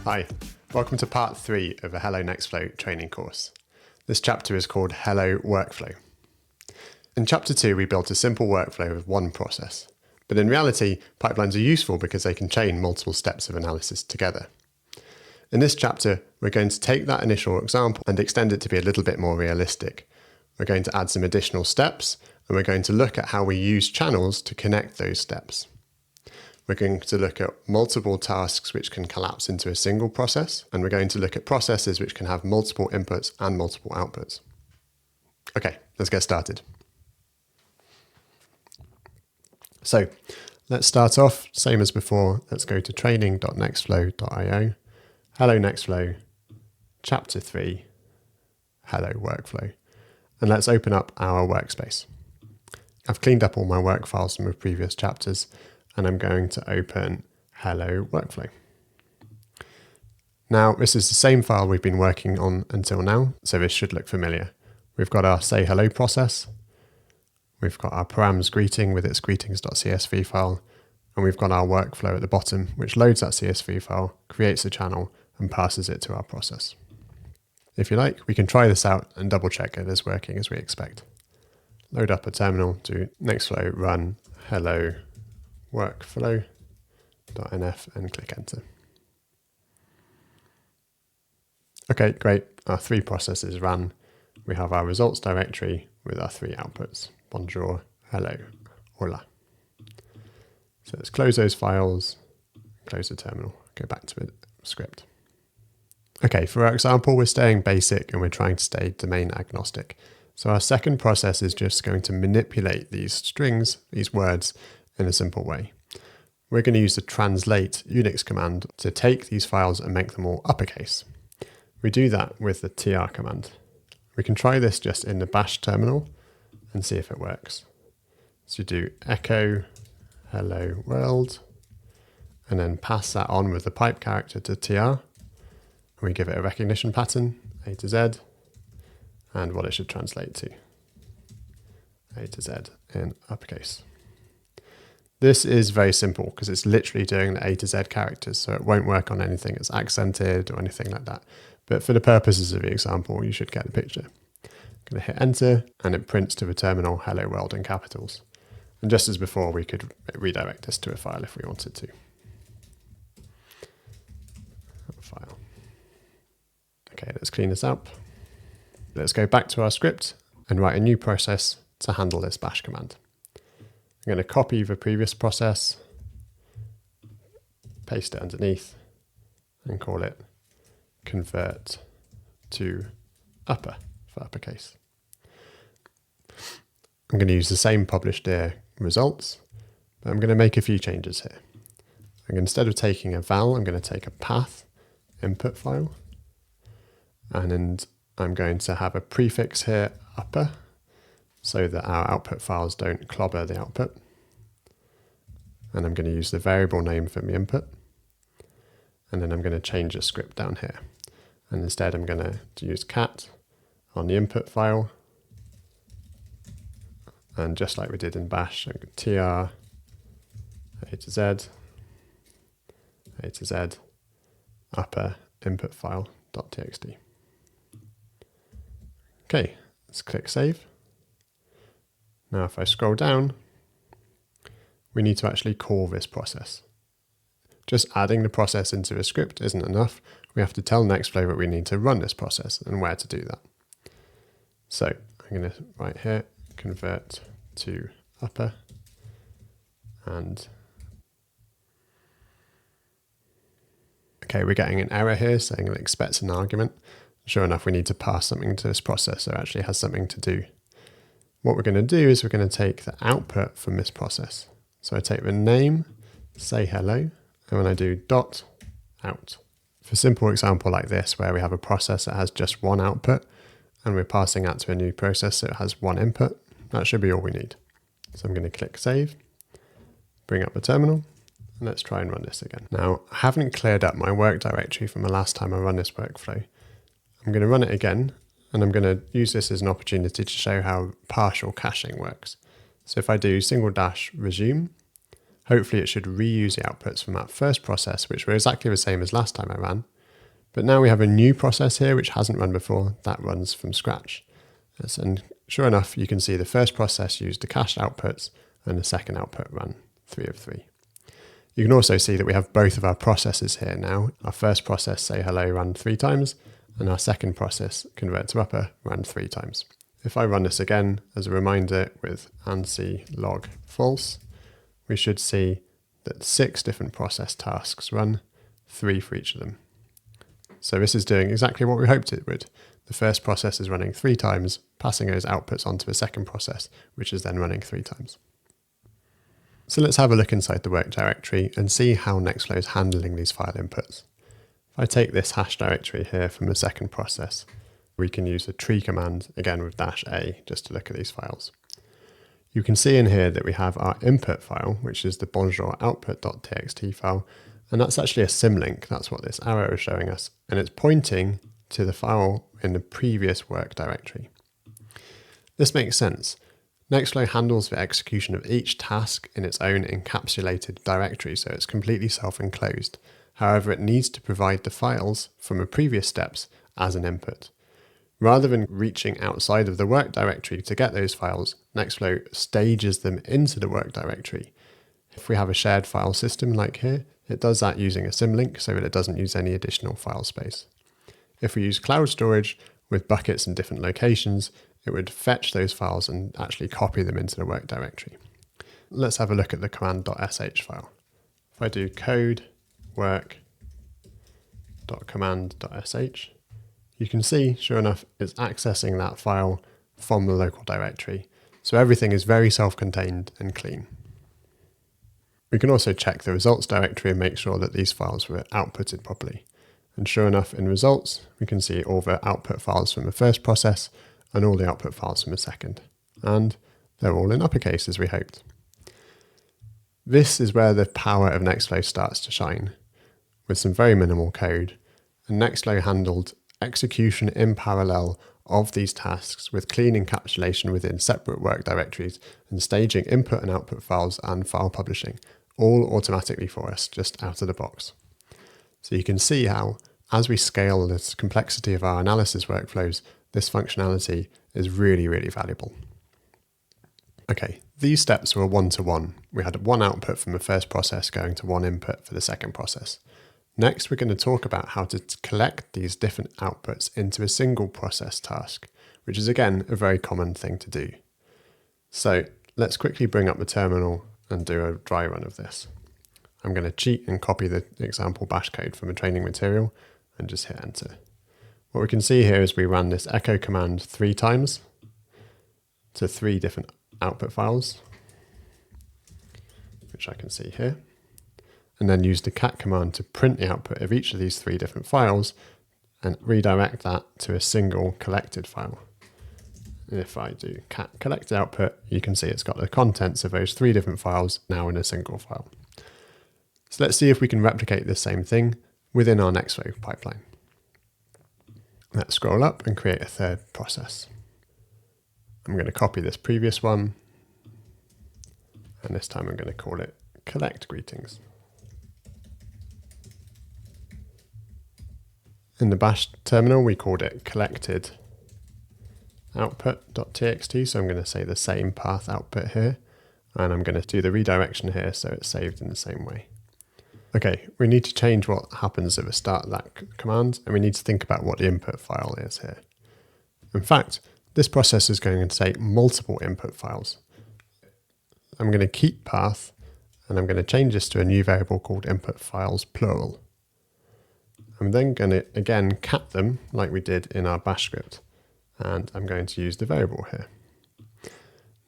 Hi, welcome to part 3 of a Hello Nextflow training course. This chapter is called Hello Workflow. In chapter 2 we built a simple workflow with one process, but in reality pipelines are useful because they can chain multiple steps of analysis together. In this chapter we're going to take that initial example and extend it to be a little bit more realistic. We're going to add some additional steps and we're going to look at how we use channels to connect those steps. We're going to look at multiple tasks which can collapse into a single process, and we're going to look at processes which can have multiple inputs and multiple outputs. Okay, let's get started. So let's start off, same as before, let's go to training.nextflow.io, Hello Nextflow, Chapter 3, Hello Workflow, and let's open up our workspace. I've cleaned up all my work files from the previous chapters, and I'm going to open Hello Workflow. Now, this is the same file we've been working on until now, so this should look familiar. We've got our say hello process, we've got our params greeting with its greetings.csv file, and we've got our workflow at the bottom, which loads that CSV file, creates a channel, and passes it to our process. If you like, we can try this out and double check it is working as we expect. Load up a terminal, do Nextflow run hello workflow.nf and click enter. Okay, great. Our 3 processes ran. We have our results directory with our 3 outputs, bonjour, hello, hola. So let's close those files, close the terminal, go back to the script. Okay, for our example, we're staying basic and we're trying to stay domain agnostic. So our second process is just going to manipulate these strings, these words, in a simple way. We're going to use the translate Unix command to take these files and make them all uppercase. We do that with the tr command. We can try this just in the bash terminal and see if it works. So do echo hello world and then pass that on with the pipe character to tr. And we give it a recognition pattern, A to Z, and what it should translate to, A to Z in uppercase. This is very simple because it's literally doing the A to Z characters, so it won't work on anything that's accented or anything like that. But for the purposes of the example, you should get the picture. I'm going to hit enter and it prints to the terminal hello world in capitals. And just as before, we could redirect this to a file if we wanted to. File. Okay, let's clean this up. Let's go back to our script and write a new process to handle this bash command. I'm going to copy the previous process, paste it underneath, and call it convert to upper for uppercase. I'm going to use the same published here results, but I'm going to make a few changes here. Instead of taking a val, I'm going to take a path input file, and I'm going to have a prefix here, upper, so that our output files don't clobber the output. And I'm going to use the variable name for my input. And then I'm going to change the script down here. And instead I'm going to use cat on the input file. And just like we did in bash, I'm going to tr, A to Z, A to Z, upper input file.txt. Okay, let's click save. Now if I scroll down, we need to actually call this process. Just adding the process into a script isn't enough. We have to tell Nextflow that we need to run this process and where to do that. So I'm going to write here, convert to upper, and okay, we're getting an error here saying it expects an argument. Sure enough, we need to pass something to this process so it actually has something to do. What we're going to do is we're going to take the output from this process. So I take the name, say hello, and when I do dot out. For a simple example like this, where we have a process that has just one output, and we're passing that to a new process so it has one input, that should be all we need. So I'm going to click save, bring up the terminal, and let's try and run this again. Now, I haven't cleared up my work directory from the last time I run this workflow. I'm going to run it again, and I'm going to use this as an opportunity to show how partial caching works. So if I do /resume, hopefully it should reuse the outputs from that first process, which were exactly the same as last time I ran, But now we have a new process here which hasn't run before, that runs from scratch. And sure enough, you can see the first process used the cached outputs and the second output ran 3 of 3. You can also see that we have both of our processes here now. Our first process, say hello, ran 3 times, and our second process, convert to upper, ran 3 times. If I run this again as a reminder with ANSI log false, we should see that 6 different process tasks run, 3 for each of them. So this is doing exactly what we hoped it would. The first process is running 3 times, passing those outputs onto a second process, which is then running 3 times. So let's have a look inside the work directory and see how Nextflow is handling these file inputs. If I take this hash directory here from the second process, we can use the tree command, again with -a, just to look at these files. You can see in here that we have our input file, which is the bonjour output.txt file, and that's actually a symlink. That's what this arrow is showing us, and it's pointing to the file in the previous work directory. This makes sense. Nextflow handles the execution of each task in its own encapsulated directory, so it's completely self-enclosed. However, it needs to provide the files from the previous steps as an input. Rather than reaching outside of the work directory to get those files, Nextflow stages them into the work directory. If we have a shared file system like here, it does that using a symlink so that it doesn't use any additional file space. If we use cloud storage with buckets in different locations, it would fetch those files and actually copy them into the work directory. Let's have a look at the command.sh file. If I do code work.command.sh, you can see, sure enough, it's accessing that file from the local directory. So everything is very self-contained and clean. We can also check the results directory and make sure that these files were outputted properly. And sure enough, in results, we can see all the output files from the first process and all the output files from the second. And they're all in uppercase as we hoped. This is where the power of Nextflow starts to shine. With some very minimal code, and Nextflow handled execution in parallel of these tasks with clean encapsulation within separate work directories and staging input and output files and file publishing, all automatically for us just out of the box. So you can see how, as we scale this complexity of our analysis workflows, this functionality is really, really valuable. Okay, these steps were one-to-one. We had one output from the first process going to one input for the second process. Next, we're going to talk about how to collect these different outputs into a single process task, which is again a very common thing to do. So let's quickly bring up the terminal and do a dry run of this. I'm going to cheat and copy the example bash code from a training material and just hit enter. What we can see here is we ran this echo command 3 times to 3 different output files, which I can see here, and then use the cat command to print the output of each of these 3 different files and redirect that to a single collected file. And if I do cat collected output, you can see it's got the contents of those 3 different files now in a single file. So let's see if we can replicate the same thing within our Nextflow pipeline. Let's scroll up and create a third process. I'm going to copy this previous one, and this time I'm going to call it collect greetings. In the bash terminal, we called it collected output.txt, so I'm going to say the same path output here, and I'm going to do the redirection here so it's saved in the same way. Okay, we need to change what happens at the start of that command, and we need to think about what the input file is here. In fact, this process is going to take multiple input files. I'm going to keep path, and I'm going to change this to a new variable called input files plural. I'm then going to, again, cat them like we did in our bash script, and I'm going to use the variable here.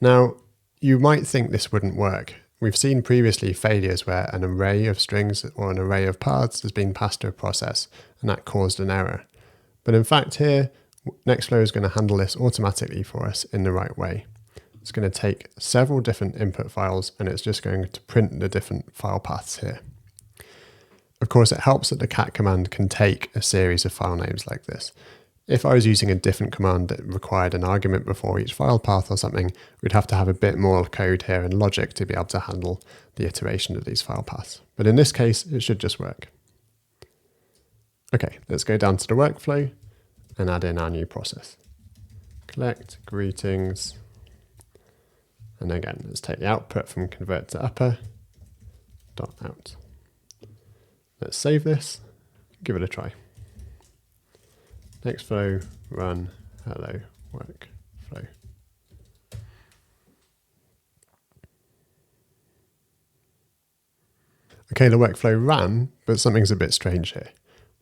Now, you might think this wouldn't work. We've seen previously failures where an array of strings or an array of paths has been passed to a process, and that caused an error. But in fact here, Nextflow is going to handle this automatically for us in the right way. It's going to take several different input files, and it's just going to print the different file paths here. Of course, it helps that the cat command can take a series of file names like this. If I was using a different command that required an argument before each file path or something, we'd have to have a bit more code here and logic to be able to handle the iteration of these file paths. But in this case, it should just work. Okay, let's go down to the workflow and add in our new process. Collect, greetings. And again, let's take the output from convert to upper, dot out. Let's save this, give it a try. Nextflow, run, hello, workflow. Okay, the workflow ran, but something's a bit strange here.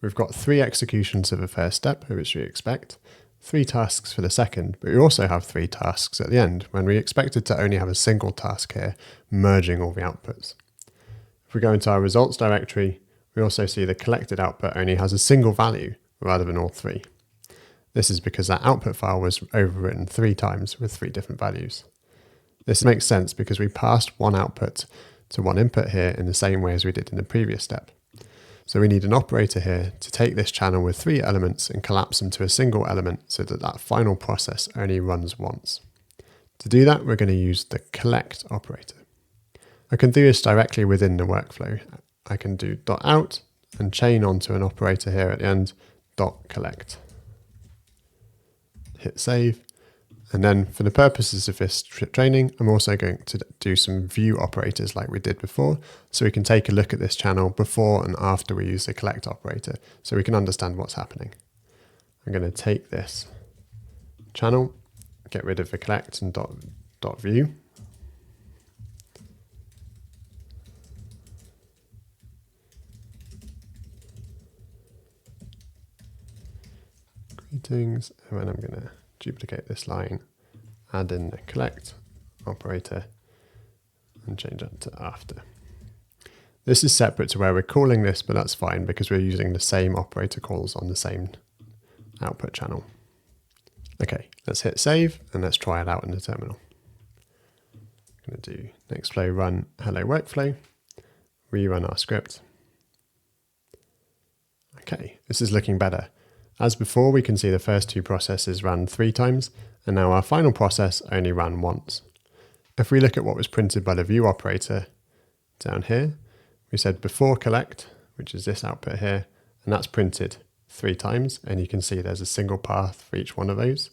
We've got 3 executions of the first step, which we expect, 3 tasks for the second, but we also have 3 tasks at the end, when we expected to only have a single task here, merging all the outputs. If we go into our results directory, we also see the collected output only has a single value, rather than all 3. This is because that output file was overwritten 3 times with 3 different values. This makes sense because we passed one output to one input here in the same way as we did in the previous step. So we need an operator here to take this channel with 3 elements and collapse them to a single element so that that final process only runs once. To do that, we're going to use the collect operator. I can do this directly within the workflow. I can do .out and chain onto an operator here at the end, .collect. Hit save. And then for the purposes of this training, I'm also going to do some view operators like we did before, so we can take a look at this channel before and after we use the collect operator, so we can understand what's happening. I'm going to take this channel, get rid of the collect and dot view. Greetings, and then I'm going to duplicate this line, add in the collect operator, and change that to after. This is separate to where we're calling this, but that's fine because we're using the same operator calls on the same output channel. Okay, let's hit save and let's try it out in the terminal. I'm going to do Nextflow run hello workflow, rerun our script. Okay, this is looking better. As before, we can see the first 2 processes ran 3 times, and now our final process only ran once. If we look at what was printed by the view operator down here, we said before collect, which is this output here, and that's printed 3 times, and you can see there's a single path for each one of those.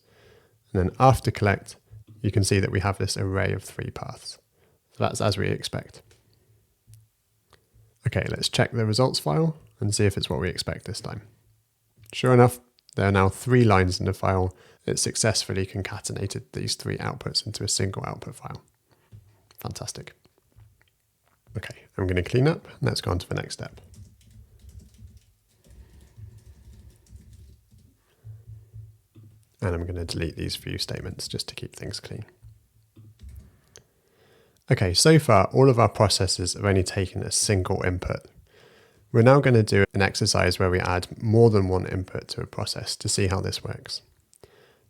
And then after collect, you can see that we have this array of 3 paths. So that's as we expect. Okay, let's check the results file and see if it's what we expect this time. Sure enough, there are now 3 lines in the file. It successfully concatenated these 3 outputs into a single output file. Fantastic. Okay, I'm going to clean up and let's go on to the next step. And I'm going to delete these few statements just to keep things clean. Okay, so far all of our processes have only taken a single input. We're now going to do an exercise where we add more than one input to a process to see how this works.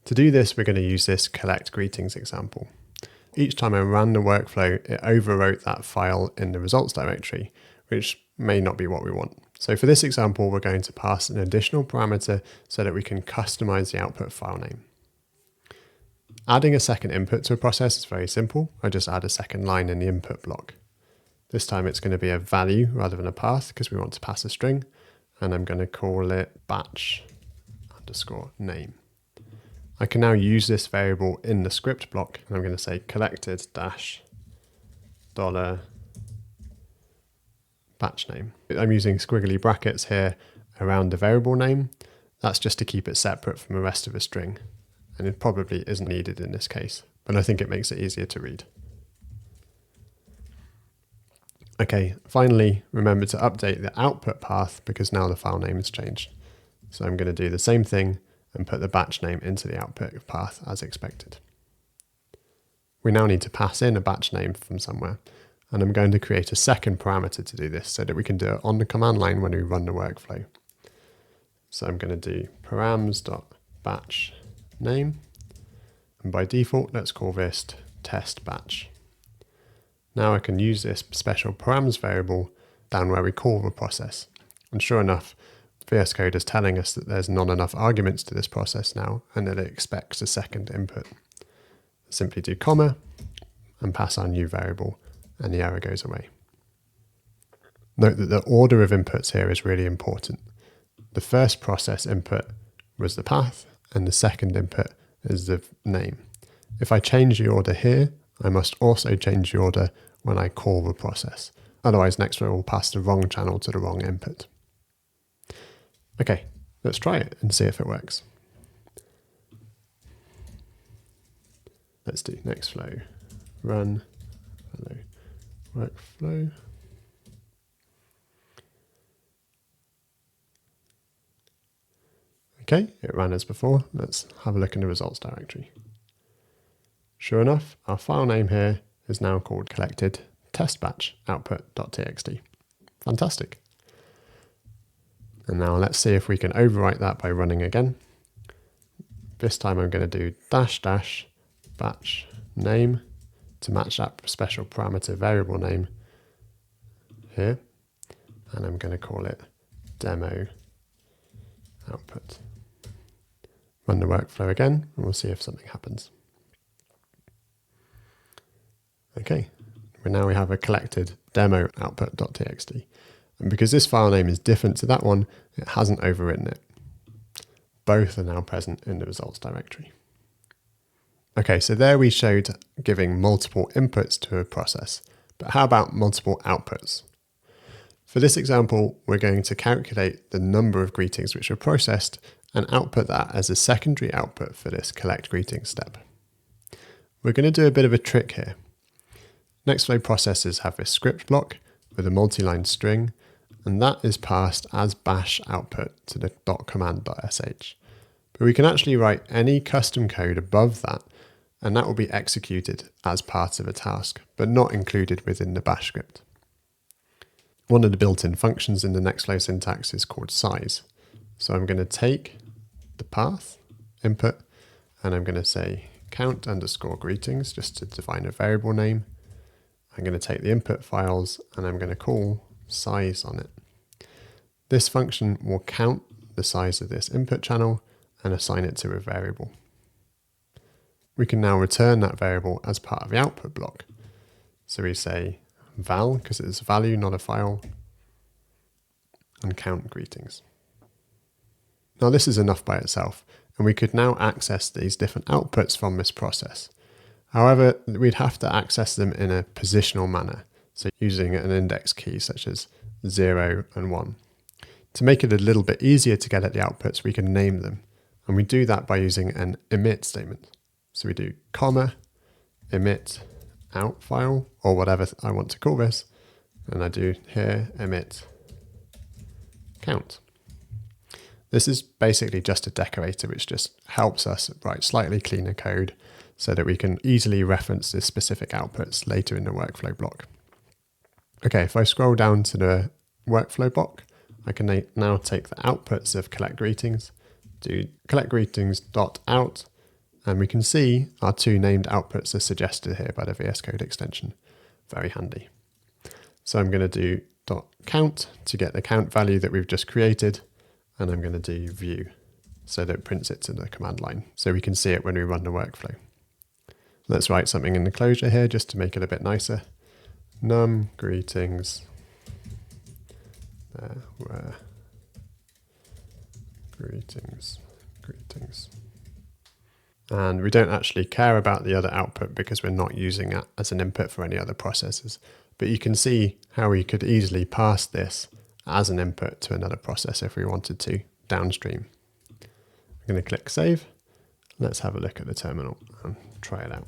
To do this, we're going to use this collect greetings example. Each time I ran the workflow, it overwrote that file in the results directory, which may not be what we want. So for this example, we're going to pass an additional parameter so that we can customize the output file name. Adding a second input to a process is very simple. I just add a second line in the input block. This time it's going to be a value rather than a path because we want to pass a string, and I'm going to call it batch underscore name. I can now use this variable in the script block, and I'm going to say collected dash dollar batch name. I'm using squiggly brackets here around the variable name. That's just to keep it separate from the rest of the string, and it probably isn't needed in this case, but I think it makes it easier to read. Okay, finally, remember to update the output path because now the file name has changed. So I'm going to do the same thing and put the batch name into the output path as expected. We now need to pass in a batch name from somewhere, and I'm going to create a second parameter to do this so that we can do it on the command line when we run the workflow. So I'm going to do params.batch name, and by default, let's call this test batch. Now I can use this special params variable down where we call the process. And sure enough, VS Code is telling us that there's not enough arguments to this process now and that it expects a second input. Simply do comma and pass our new variable and the error goes away. Note that the order of inputs here is really important. the first process input was the path and the second input is the name. If I change the order here, I must also change the order when I call the process. Otherwise, Nextflow will pass the wrong channel to the wrong input. Okay, let's try it and see if it works. Let's do Nextflow run hello workflow. Okay, it ran as before. Let's have a look in the results directory. Sure enough, our file name here is now called collected test batch output.txt. Fantastic. And now let's see if we can overwrite that by running again. This time I'm going to do -- batch name to match that special parameter variable name here. And I'm going to call it demo output. Run the workflow again and we'll see if something happens. Okay, now we have a collected demo output.txt. And because this file name is different to that one, it hasn't overwritten it. Both are now present in the results directory. Okay, so there we showed giving multiple inputs to a process, but how about multiple outputs? For this example, we're going to calculate the number of greetings which are processed and output that as a secondary output for this collect greetings step. We're going to do a bit of a trick here. Nextflow processes have a script block with a multi-line string, and that is passed as bash output to the .command.sh. But we can actually write any custom code above that, and that will be executed as part of a task, but not included within the bash script. One of the built-in functions in the Nextflow syntax is called size. So I'm going to take the path input, and I'm going to say count _ greetings just to define a variable name. I'm going to take the input files and I'm going to call size on it. This function will count the size of this input channel and assign it to a variable. We can now return that variable as part of the output block. So we say val, because it's a value, not a file, and count greetings. Now this is enough by itself, and we could now access these different outputs from this process. However, we'd have to access them in a positional manner, so using an index key such as 0 and 1. To make it a little bit easier to get at the outputs, we can name them, and we do that by using an emit statement. So we do comma, emit out file, or whatever I want to call this, and I do here emit count. This is basically just a decorator which just helps us write slightly cleaner code so that we can easily reference the specific outputs later in the workflow block. Okay, if I scroll down to the workflow block, I can now take the outputs of collect greetings, do collect greetings.out, and we can see our two named outputs are suggested here by the VS Code extension. Very handy. So I'm going to do .count to get the count value that we've just created, and I'm going to do view so that it prints it to the command line so we can see it when we run the workflow. Let's write something in the closure here just to make it a bit nicer. Num greetings. There were greetings. And we don't actually care about the other output because we're not using it as an input for any other processes. But you can see how we could easily pass this as an input to another process if we wanted to downstream. I'm going to click save. Let's have a look at the terminal and try it out.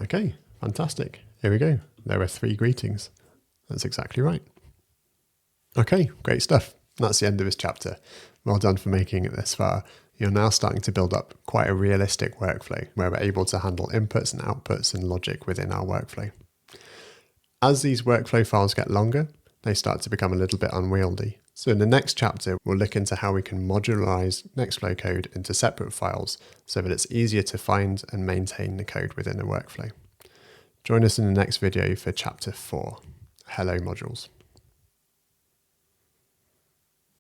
Okay, fantastic. Here we go. There are 3 greetings. That's exactly right. Okay, great stuff. That's the end of this chapter. Well done for making it this far. You're now starting to build up quite a realistic workflow where we're able to handle inputs and outputs and logic within our workflow. As these workflow files get longer, they start to become a little bit unwieldy. So in the next chapter, we'll look into how we can modularize Nextflow code into separate files so that it's easier to find and maintain the code within the workflow. Join us in the next video for chapter 4, Hello Modules.